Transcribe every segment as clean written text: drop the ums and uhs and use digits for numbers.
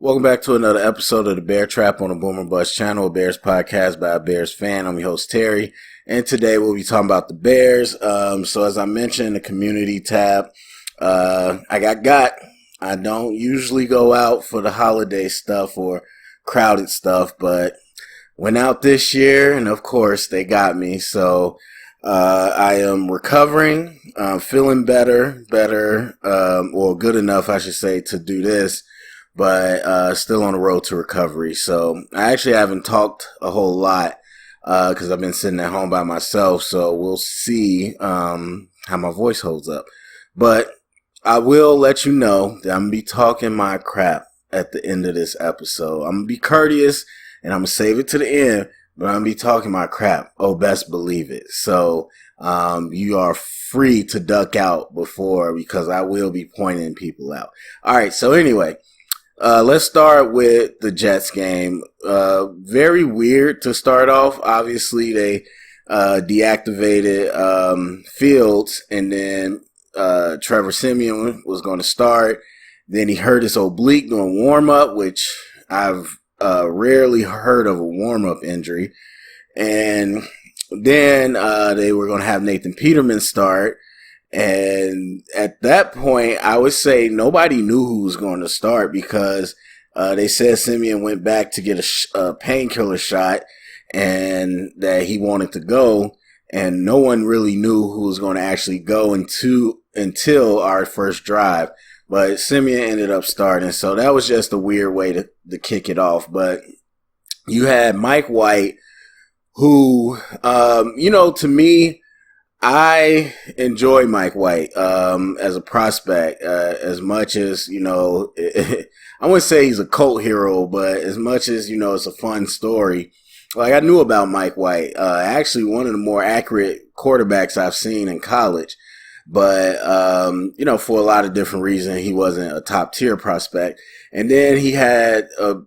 Welcome back to another episode of the Bear Trap on the Boomer Bust channel, a Bears podcast by a Bears fan. I'm your host, Terry, and today we'll be talking about the Bears. So as I mentioned, the community tab, I got. I don't usually go out for the holiday stuff or crowded stuff, but went out this year, and of course, they got me. So I am recovering, feeling better, or good enough, I should say, to do this. But still on the road to recovery. So I actually haven't talked a whole lot because I've been sitting at home by myself. So we'll see how my voice holds up. But I will let you know that I'm going to be talking my crap at the end of this episode. I'm going to be courteous and I'm going to save it to the end, but I'm going to be talking my crap. Oh, best believe it. So you are free to duck out before because I will be pointing people out. All right. So anyway. Let's start with the Jets game. Very weird to start off. Obviously, they deactivated Fields, and then Trevor Siemian was going to start. Then he hurt his oblique doing warm-up, which I've rarely heard of a warm-up injury. And then they were going to have Nathan Peterman start. And at that point, I would say nobody knew who was going to start because they said Simeon went back to get a painkiller shot and that he wanted to go. And no one really knew who was going to actually go until our first drive. But Simeon ended up starting. So that was just a weird way to kick it off. But you had Mike White, who, to me, I enjoy Mike White as a prospect as much as, I wouldn't say he's a cult hero, but as much as, it's a fun story. Like, I knew about Mike White, actually one of the more accurate quarterbacks I've seen in college. But, for a lot of different reasons, he wasn't a top-tier prospect. And then he had a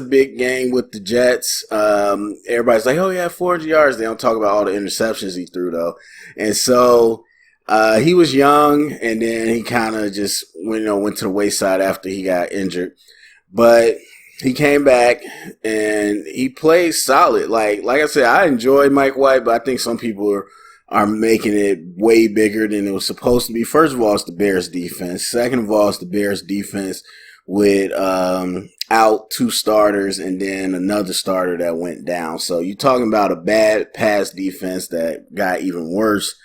big game with the Jets. Everybody's like, oh, yeah, 400 yards. They don't talk about all the interceptions he threw, though. And so he was young, and then he kind of just went to the wayside after he got injured. But he came back, and he played solid. Like I said, I enjoyed Mike White, but I think some people are making it way bigger than it was supposed to be. First of all, it's the Bears defense. Second of all, it's the Bears defense with out two starters and then another starter that went down. So you're talking about a bad pass defense that got even worse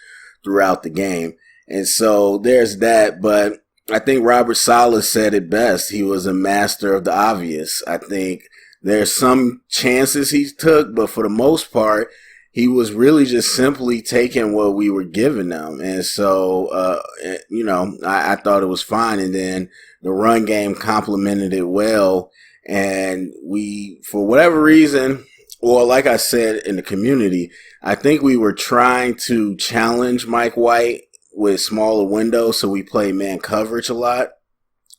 throughout the game. And so there's that. But I think Robert Saleh said it best. He was a master of the obvious. I think there's some chances he took, but for the most part, he was really just simply taking what we were giving them. And so, I thought it was fine. And then the run game complemented it well. And we, for whatever reason, or like I said in the community, I think we were trying to challenge Mike White with smaller windows. So we play man coverage a lot,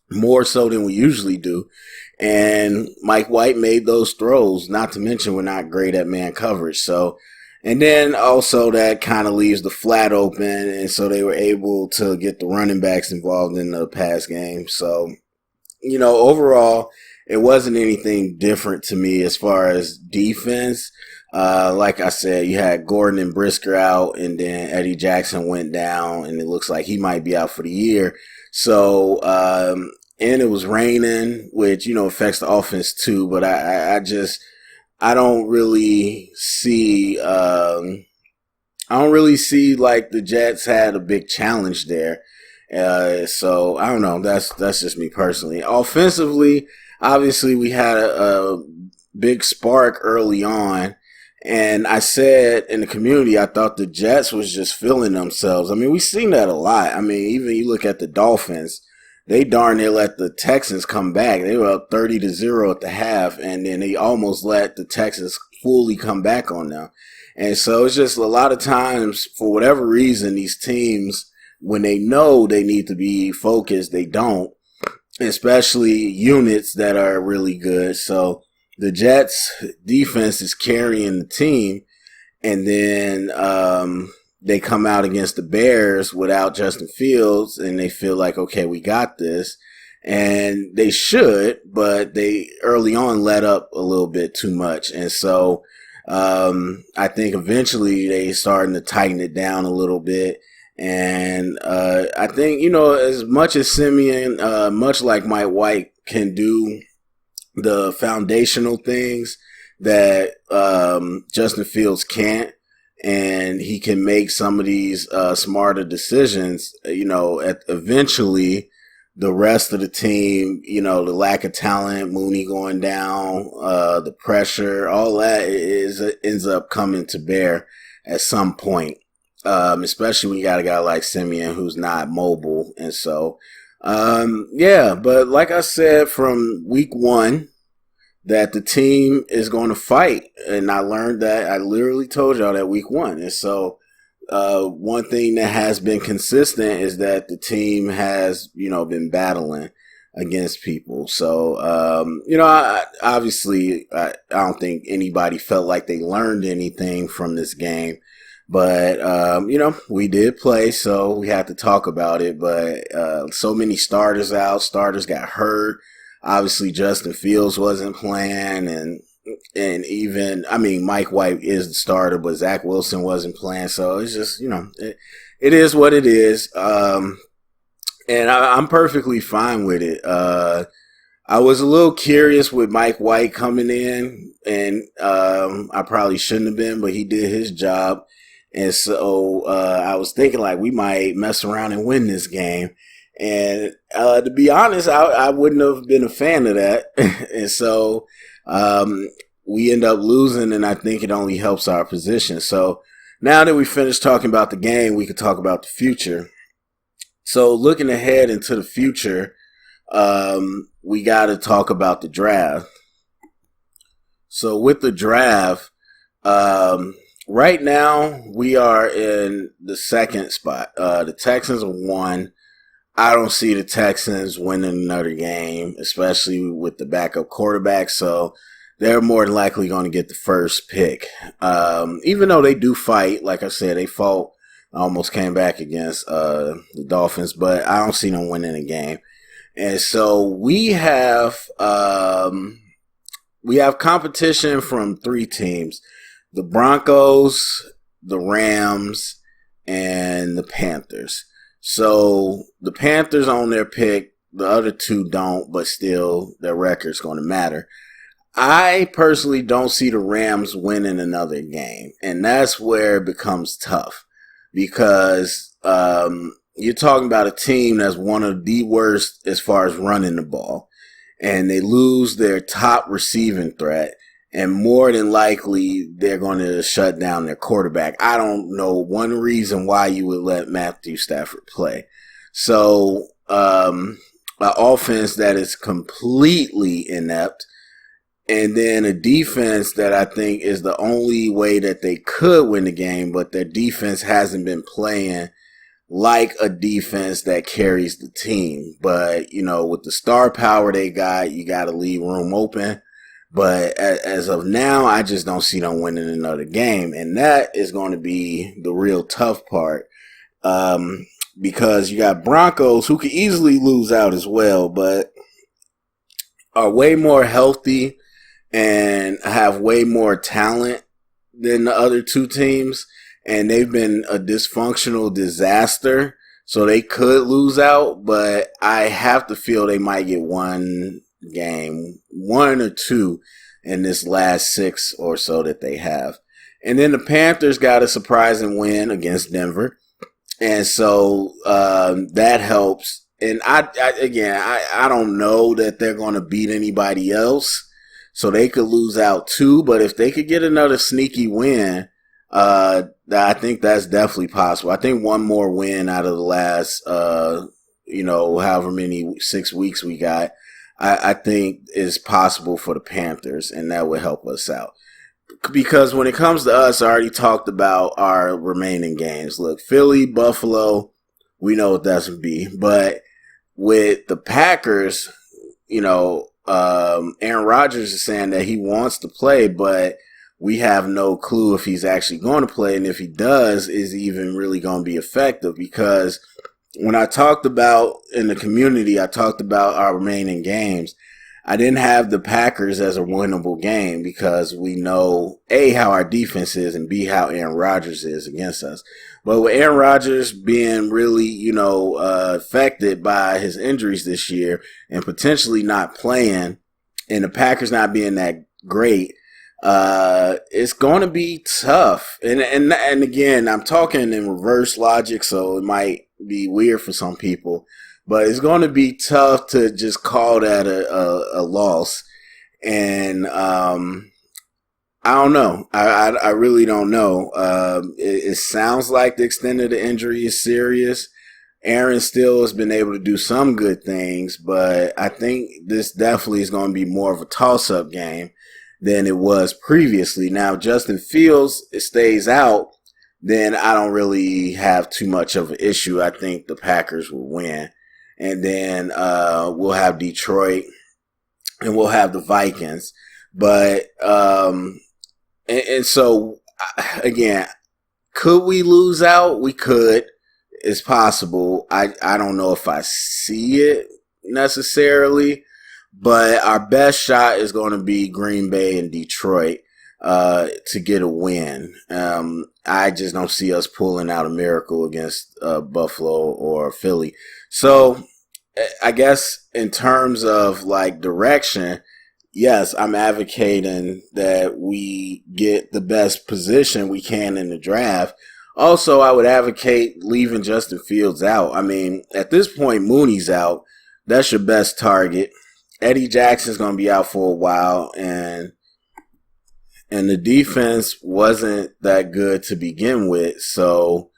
more so than we usually do. And Mike White made those throws, not to mention we're not great at man coverage. So, and then also that kind of leaves the flat open. And so they were able to get the running backs involved in the pass game. So, overall, it wasn't anything different to me as far as defense. Like I said, you had Gordon and Brisker out, and then Eddie Jackson went down, and it looks like he might be out for the year. So, and it was raining, which, affects the offense too. But I don't really see like the Jets had a big challenge there. So I don't know. That's just me personally. Offensively, obviously we had a big spark early on, and I said in the community I thought the Jets was just feeling themselves. I mean, we've seen that a lot. I mean, even you look at the Dolphins, they darn near let the Texans come back. They were up 30-0 at the half, and then they almost let the Texans fully come back on them. And so it's just a lot of times, for whatever reason, these teams, when they know they need to be focused, they don't, especially units that are really good. So the Jets defense is carrying the team, and then they come out against the Bears without Justin Fields, and they feel like, okay, we got this. and they should, but they early on let up a little bit too much. And so, I think eventually they starting to tighten it down a little bit. And, I think, as much as Simeon, much like Mike White can do the foundational things that, Justin Fields can't, and he can make some of these smarter decisions, eventually the rest of the team, the lack of talent, Mooney going down, the pressure, all that ends up coming to bear at some point, especially when you got a guy like Simeon who's not mobile. And so, but like I said, from week one, that the team is going to fight. And I learned that. I literally told y'all that week one. And so, one thing that has been consistent is that the team has, been battling against people. So, I don't think anybody felt like they learned anything from this game. But, we did play, so we had to talk about it. But so many starters out. Starters got hurt. Obviously, Justin Fields wasn't playing, and even, Mike White is the starter, but Zach Wilson wasn't playing. So it's just, it is what it is. And I'm perfectly fine with it. I was a little curious with Mike White coming in, and I probably shouldn't have been, but he did his job. And so I was thinking like we might mess around and win this game. And to be honest, I wouldn't have been a fan of that. And so we end up losing, and I think it only helps our position. So now that we finished talking about the game, we could talk about the future. So looking ahead into the future, we got to talk about the draft. So with the draft, right now we are in the second spot. The Texans are 1. I don't see the Texans winning another game, especially with the backup quarterback. So they're more than likely going to get the first pick. Even though they do fight, like I said, they fought, almost came back against the Dolphins, but I don't see them winning a game. And so we have competition from 3 teams: the Broncos, the Rams, and the Panthers. So the Panthers own their pick. The other 2 don't, but still their record's going to matter. I personally don't see the Rams winning another game. And that's where it becomes tough, because you're talking about a team that's one of the worst as far as running the ball. And they lose their top receiving threat. And more than likely, they're going to shut down their quarterback. I don't know one reason why you would let Matthew Stafford play. So, an offense that is completely inept, and then a defense that I think is the only way that they could win the game, but their defense hasn't been playing like a defense that carries the team. But, with the star power they got, you got to leave room open. But as of now, I just don't see them winning another game. And that is going to be the real tough part. Because you got Broncos who could easily lose out as well, but are way more healthy and have way more talent than the other 2 teams. And they've been a dysfunctional disaster. So they could lose out, but I have to feel they might get one game, 1 or 2 in this last 6 or so that they have. And then the Panthers got a surprising win against Denver. And so that helps. And I don't know that they're going to beat anybody else. So they could lose out too. But if they could get another sneaky win, I think that's definitely possible. I think one more win out of the last, however many 6 weeks we got, I think is possible for the Panthers, and that would help us out. Because when it comes to us, I already talked about our remaining games. Look, Philly, Buffalo, we know what that's going to be. But with the Packers, Aaron Rodgers is saying that he wants to play, but we have no clue if he's actually going to play. And if he does, is he even really going to be effective? Because when I talked about in the community, I talked about our remaining games. I didn't have the Packers as a winnable game because we know A, how our defense is, and B, how Aaron Rodgers is against us. But with Aaron Rodgers being really, affected by his injuries this year and potentially not playing, and the Packers not being that great, it's going to be tough. And again, I'm talking in reverse logic, so it might be weird for some people, but it's going to be tough to just call that a loss. And I don't know. I really don't know. It sounds like the extent of the injury is serious. Aaron still has been able to do some good things, but I think this definitely is going to be more of a toss-up game than it was previously. Now, if Justin Fields stays out, then I don't really have too much of an issue. I think the Packers will win. And then we'll have Detroit and we'll have the Vikings. But, and so, again, could we lose out? We could. It's possible. I don't know if I see it necessarily, but our best shot is going to be Green Bay and Detroit to get a win. I just don't see us pulling out a miracle against Buffalo or Philly. So I guess in terms of like direction, yes, I'm advocating that we get the best position we can in the draft. Also, I would advocate leaving Justin Fields out. I mean, at this point, Mooney's out. That's your best target. Eddie Jackson's going to be out for a while, and the defense wasn't that good to begin with, so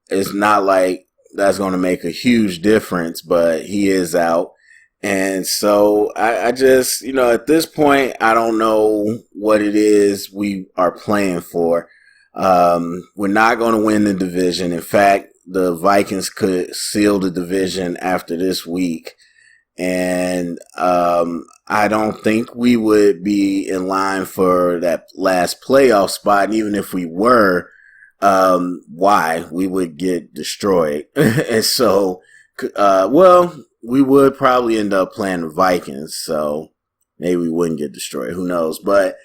it's not like that's going to make a huge difference, but he is out. And so I just, at this point, I don't know what it is we are playing for. We're not going to win the division. In fact, the Vikings could seal the division after this week. And I don't think we would be in line for that last playoff spot. And even if we were, why? We would get destroyed. And so, we would probably end up playing the Vikings. So maybe we wouldn't get destroyed. Who knows? But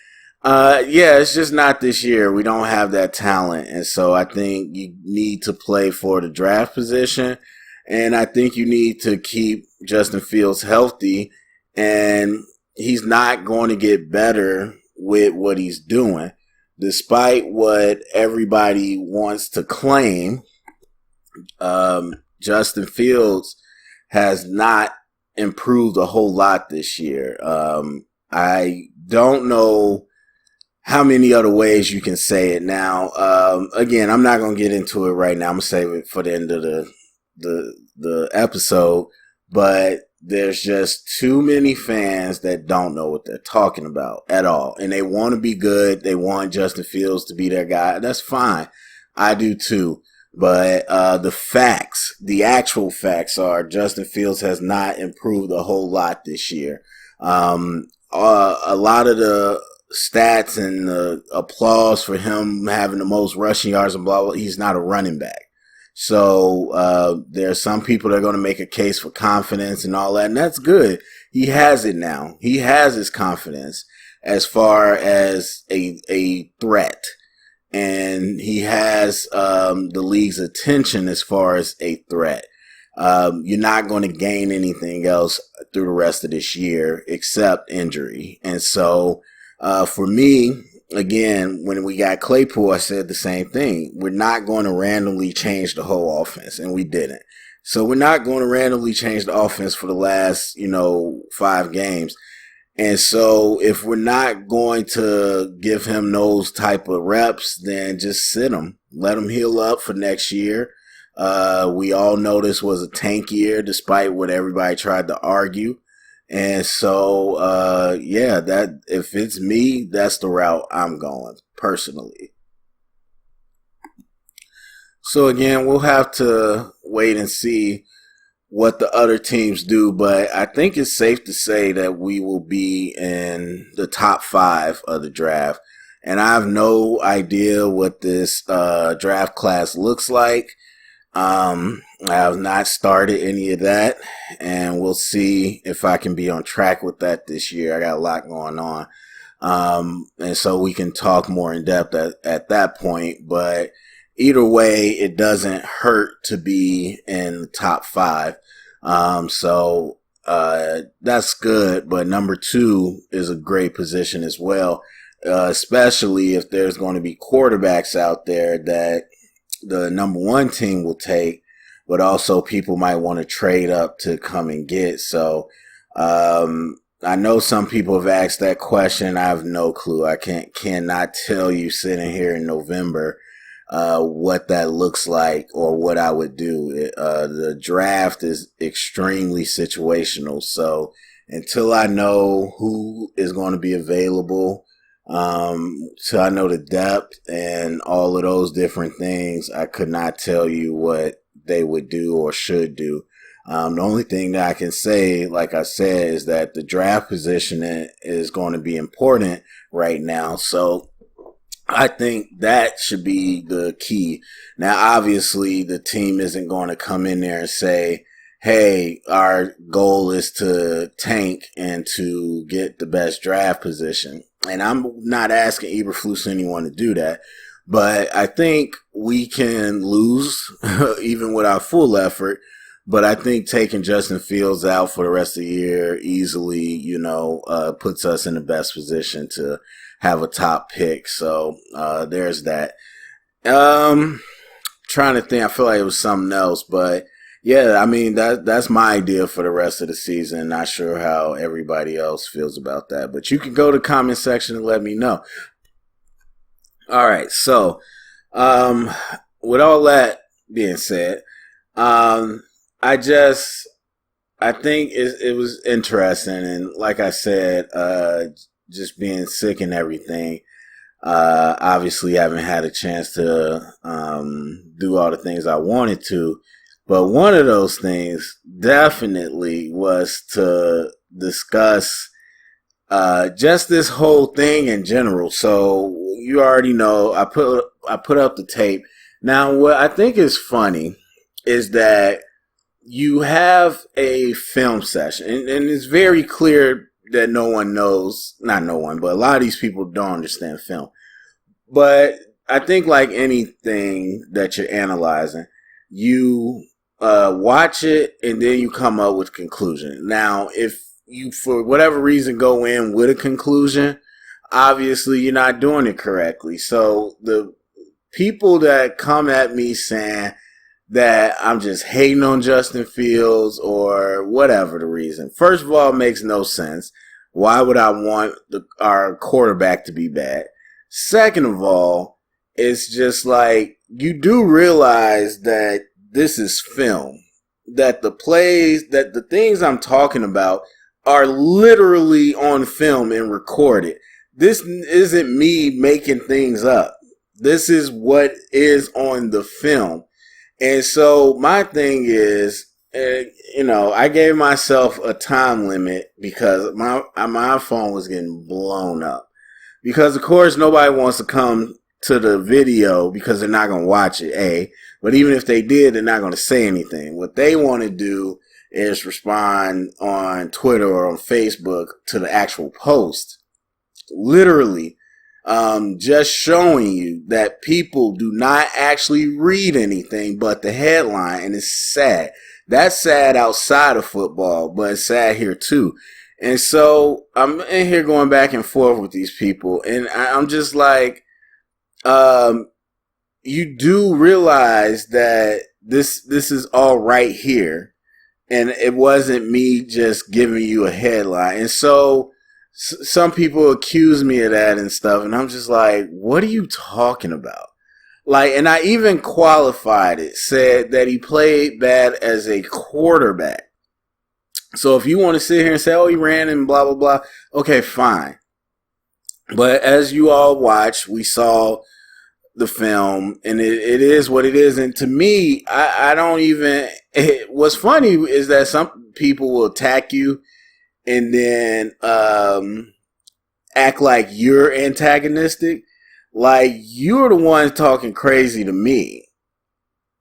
it's just not this year. We don't have that talent. And so I think you need to play for the draft position. And I think you need to keep Justin Fields healthy. And he's not going to get better with what he's doing. Despite what everybody wants to claim, Justin Fields has not improved a whole lot this year. I don't know how many other ways you can say it now. Again, I'm not going to get into it right now. I'm going to save it for the end of the episode. But there's just too many fans that don't know what they're talking about at all. And they want to be good. They want Justin Fields to be their guy. That's fine. I do too. But the actual facts are Justin Fields has not improved a whole lot this year. A lot of the stats and the applause for him having the most rushing yards and blah, blah, he's not a running back. So there are some people that are going to make a case for confidence and all that, and that's good. He has it now. He has his confidence as far as a threat. And he has the league's attention as far as a threat. You're not going to gain anything else through the rest of this year except injury. And so for me, again, when we got Claypool, I said the same thing. We're not going to randomly change the whole offense, and we didn't. So we're not going to randomly change the offense for the last, 5 games. And so if we're not going to give him those type of reps, then just sit him. Let him heal up for next year. We all know this was a tank year, despite what everybody tried to argue. And so, that if it's me, that's the route I'm going personally. So again, we'll have to wait and see what the other teams do, but I think it's safe to say that we will be in the top 5 of the draft. And I have no idea what this draft class looks like. I have not started any of that, and we'll see if I can be on track with that this year. I got a lot going on. And so we can talk more in depth at that point. But either way, it doesn't hurt to be in the top five. That's good. But number two is a great position as well, especially if there's going to be quarterbacks out there that the number one team will take, but also people might want to trade up to come and get. So, I know some people have asked that question. I have no clue. I cannot tell you sitting here in November, what that looks like or what I would do. The draft is extremely situational. So until I know who is going to be available, so I know the depth and all of those different things, I could not tell you what they would do or should do. The only thing that I can say, like I said, is that the draft position is going to be important right now. So I think that should be the key. Now, obviously, the team isn't going to come in there and say, hey, our goal is to tank and to get the best draft position. And I'm not asking Eberflus anyone to do that. But I think we can lose even with our full effort. But I think taking Justin Fields out for the rest of the year easily, puts us in the best position to have a top pick. So there's that. Trying to think, I feel like it was something else, but yeah, I mean that's my idea for the rest of the season. Not sure how everybody else feels about that, but you can go to the comment section and let me know. All right, so with all that being said, I think it was interesting, and like I said, just being sick and everything. Obviously, haven't had a chance to do all the things I wanted to, but one of those things definitely was to discuss just this whole thing in general. So you already know I put up the tape. Now, what I think is funny is that you have a film session, and it's very clear that no one knows, not no one, but a lot of these people don't understand film. But I think like anything that you're analyzing, you watch it and then you come up with a conclusion. Now, if you, for whatever reason, go in with a conclusion, obviously you're not doing it correctly. So the people that come at me saying that I'm just hating on Justin Fields or whatever the reason. First of all, it makes no sense. Why would I want our quarterback to be bad? Second of all, it's just like you do realize that this is film, that the plays, that the things I'm talking about are literally on film and recorded. This isn't me making things up. This is what is on the film. And so my thing is, I gave myself a time limit because my phone was getting blown up. Because, of course, nobody wants to come to the video because they're not going to watch it, A. But even if they did, they're not going to say anything. What they want to do is respond on Twitter or on Facebook to the actual post. Literally. Just showing you that people do not actually read anything but the headline, and it's sad. That's sad outside of football, but it's sad here too. And so I'm in here going back and forth with these people, and I'm just like, you do realize that this is all right here, and it wasn't me just giving you a headline. And so some people accuse me of that and stuff, and I'm just like, what are you talking about? Like, and I even qualified it, said that he played bad as a quarterback. So if you want to sit here and say, oh, he ran and blah, blah, blah, okay, fine. But as you all watch, we saw the film, and it is what it is. And to me, I don't even, what's funny is that some people will attack you and then act like you're antagonistic, like you're the one talking crazy to me.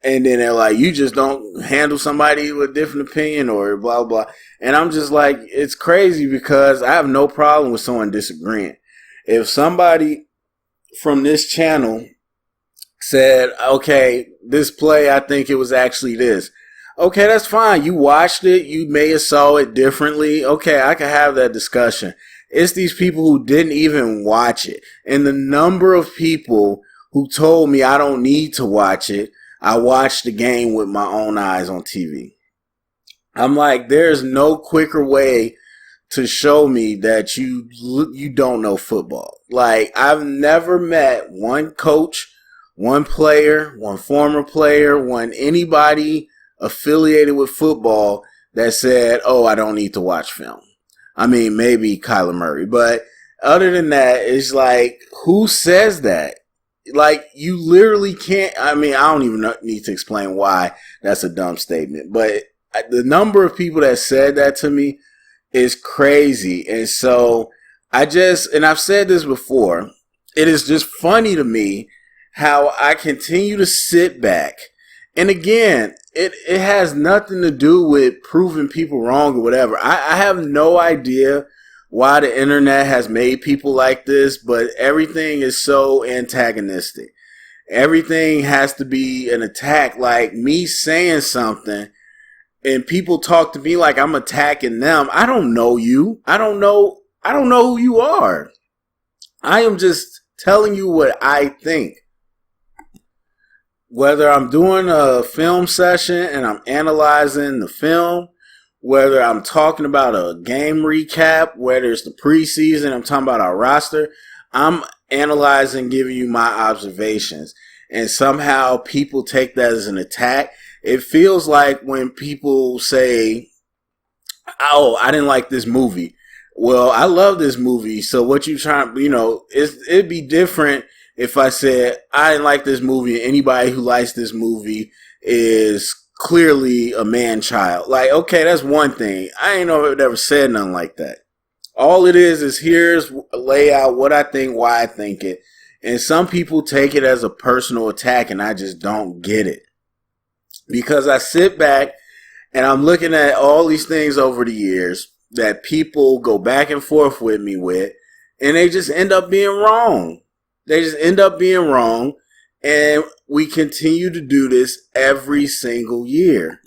And then they're like, you just don't handle somebody with a different opinion or blah, blah. And I'm just like, it's crazy because I have no problem with someone disagreeing. If somebody from this channel said, okay, this play, I think it was actually this. Okay, that's fine. You watched it. You may have saw it differently. Okay, I can have that discussion. It's these people who didn't even watch it. And the number of people who told me I don't need to watch it. I watched the game with my own eyes on TV. I'm like, there's no quicker way to show me that you don't know football. Like, I've never met one coach, one player, one former player, one anybody affiliated with football that said, oh, I don't need to watch film. I mean, maybe Kyler Murray. But other than that, it's like, who says that? Like, you literally can't. I mean, I don't even need to explain why that's a dumb statement. But the number of people that said that to me is crazy. And so and I've said this before, it is just funny to me how I continue to sit back. And again, it has nothing to do with proving people wrong or whatever. I have no idea why the internet has made people like this, but everything is so antagonistic. Everything has to be an attack. Like me saying something and people talk to me like I'm attacking them. I don't know you. I don't know who you are. I am just telling you what I think. Whether I'm doing a film session and I'm analyzing the film, whether I'm talking about a game recap, whether it's the preseason, I'm talking about our roster, I'm analyzing, giving you my observations. And somehow people take that as an attack. It feels like when people say, oh, I didn't like this movie. Well, I love this movie. So what you trying, it'd be different if I said, I didn't like this movie, and anybody who likes this movie is clearly a man-child. Like, okay, that's one thing. I ain't ever said nothing like that. All it is here's a layout, what I think, why I think it. And some people take it as a personal attack, and I just don't get it. Because I sit back, and I'm looking at all these things over the years that people go back and forth with me with, and they just end up being wrong. They just end up being wrong, and we continue to do this every single year.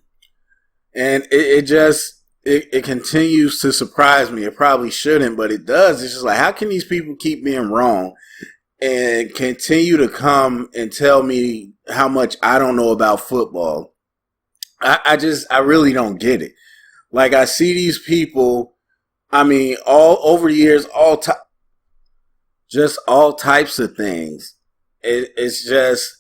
And it continues to surprise me. It probably shouldn't, but it does. It's just like, how can these people keep being wrong and continue to come and tell me how much I don't know about football? I really don't get it. Like, I see these people, I mean, all over the years, just all types of things. It's just,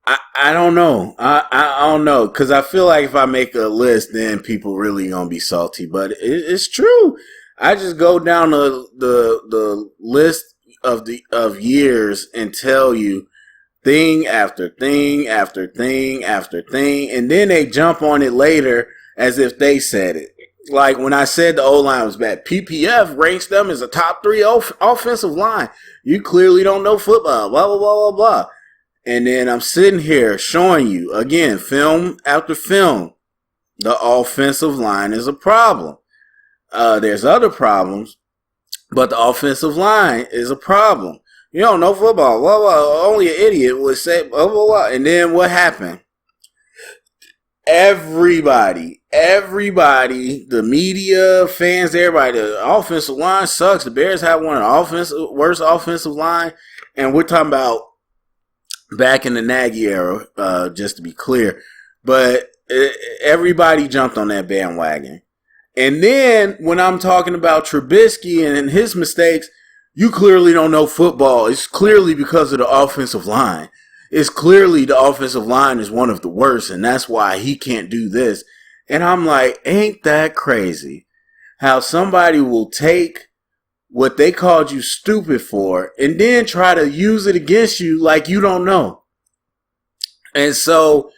I don't know. I don't know. Because I feel like if I make a list, then people really going to be salty. But it's true. I just go down the list of years and tell you thing after thing after thing after thing. And then they jump on it later as if they said it. Like when I said the O-line was bad, PPF ranks them as a top 3 offensive line. You clearly don't know football, blah, blah, blah, blah, blah. And then I'm sitting here showing you, again, film after film, the offensive line is a problem. There's other problems, but the offensive line is a problem. You don't know football, blah, blah, only an idiot would say, blah, blah, blah. And then what happened? Everybody, the media, fans, everybody, the offensive line sucks. The Bears have one of the worst offensive line. And we're talking about back in the Nagy era, just to be clear. But everybody jumped on that bandwagon. And then when I'm talking about Trubisky and his mistakes, you clearly don't know football. It's clearly because of the offensive line. It's clearly the offensive line is one of the worst, and that's why he can't do this. And I'm like, ain't that crazy? How somebody will take what they called you stupid for and then try to use it against you like you don't know. And so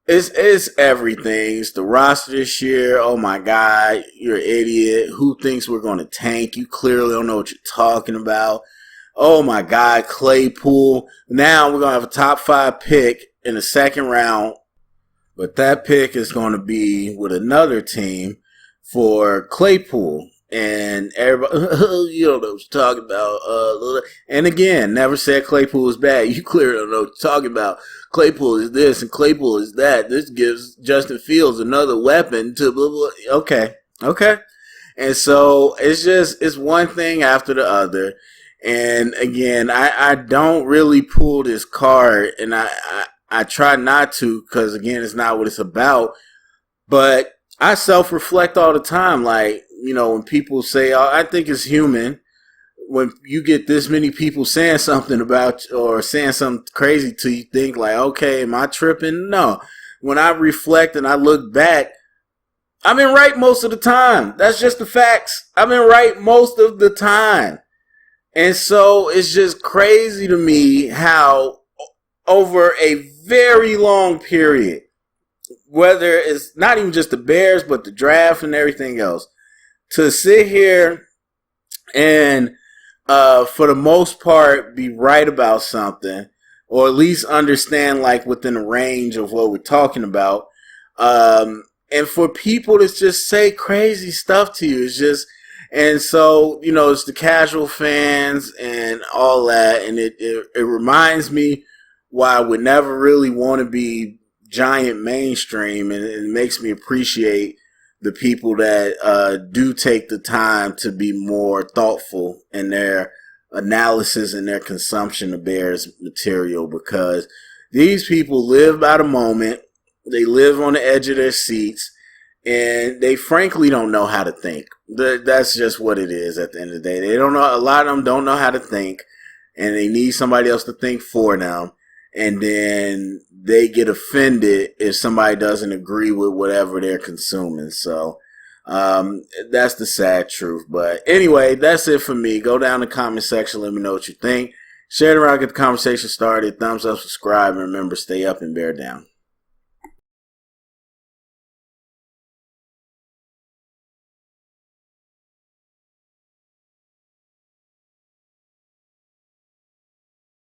it's everything. It's the roster this year. Oh my God, you're an idiot. Who thinks we're going to tank? You clearly don't know what you're talking about. Oh my God, Claypool. Now we're going to have a top 5 pick in the second round, but that pick is going to be with another team for Claypool. And everybody, you don't know what you're talking about. And again, never said Claypool is bad. You clearly don't know what you're talking about. Claypool is this and Claypool is that. This gives Justin Fields another weapon to blah, blah. Okay. And so it's one thing after the other. And again, I don't really pull this card, and I try not to, because again, it's not what it's about. But I self-reflect all the time. Like, you know, when people say, oh, I think it's human, when you get this many people saying something about, or saying something crazy to you, think like, okay, am I tripping? No. When I reflect and I look back, I've been right most of the time. That's just the facts. I've been right most of the time. And so it's just crazy to me how over a very long period, whether it's not even just the Bears, but the draft and everything else, to sit here and for the most part be right about something, or at least understand like within the range of what we're talking about, and for people to just say crazy stuff to you, it's just, and so, you know, it's the casual fans and all that, and it reminds me why I would never really want to be giant mainstream, and it makes me appreciate the people that do take the time to be more thoughtful in their analysis and their consumption of Bears material, because these people live by the moment. They live on the edge of their seats, and they frankly don't know how to think. That's just what it is at the end of the day. They don't know. A lot of them don't know how to think, and they need somebody else to think for them. And then they get offended if somebody doesn't agree with whatever they're consuming. So that's the sad truth. But anyway, that's it for me. Go down in the comment section. Let me know what you think. Share it around. Get the conversation started. Thumbs up, subscribe, and remember, stay up and bear down.